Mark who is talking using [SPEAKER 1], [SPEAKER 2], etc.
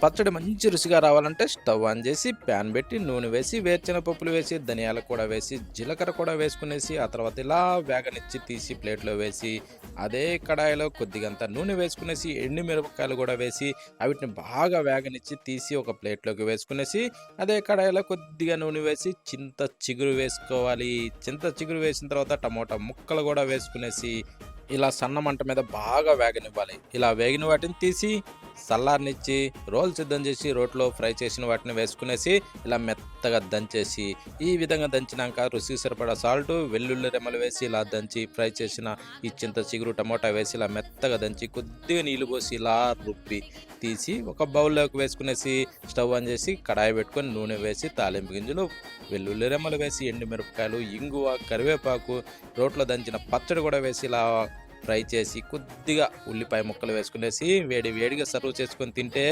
[SPEAKER 1] పచ్చడి మంచి రుచిగా రావాలంటే స్టవ్ ఆన్ చేసి ప్యాన్ పెట్టి నూనె వేసి వేరుశెనగ పప్పులు వేసి ధనియాలు కూడా వేసి జీలకర్ర కూడా వేసుకునేసి ఆ తర్వాత ఇలా వేగనిచ్చి తీసి ప్లేట్లో వేసి అదే కడాయిలో కొద్దిగంత నూనె వేసుకునేసి ఎండుమిరపకాయలు కూడా వేసి వీటిని బాగా వేగనిచ్చి తీసి ఒక ప్లేట్లోకి వేసుకునేసి అదే కడాయిలో కొద్దిగా నూనె వేసి చింత చిగురు వేసుకోవాలి. చింత చిగురు వేసిన తర్వాత టమోటా ముక్కలు కూడా వేసుకునేసి ఇలా సన్న మంట మీద బాగా వేగనివ్వాలి. ఇలా వేగిన వాటిని తీసి చల్లారనిచ్చి రోలు సిద్ధం చేసి రోట్లో ఫ్రై చేసిన వాటిని వేసుకునేసి ఇలా మెత్తగా దంచేసి ఈ విధంగా దంచినాక రుచికి సరిపడా సాల్టు వెల్లుల్లి రెమ్మలు వేసి ఇలా దంచి ఫ్రై చేసిన ఈ చింత చిగురు టమోటా వేసి ఇలా మెత్తగా దంచి కొద్దిగా నీళ్ళు పోసి ఇలా రుబ్బి తీసి ఒక బౌల్లోకి వేసుకునేసి స్టవ్ ఆన్ చేసి కడాయి పెట్టుకొని నూనె వేసి తాలింపు గింజలు వెల్లుల్లి రెమ్మలు వేసి ఎండుమిరపకాయలు ఇంగువ కరివేపాకు రోట్లో దంచిన పచ్చడి కూడా వేసి ఇలా ఫ్రై చేసి కొద్దిగా ఉల్లిపాయ ముక్కలు వేసుకునేసి వేడిగా సర్వ్ చేసుకొని తింటే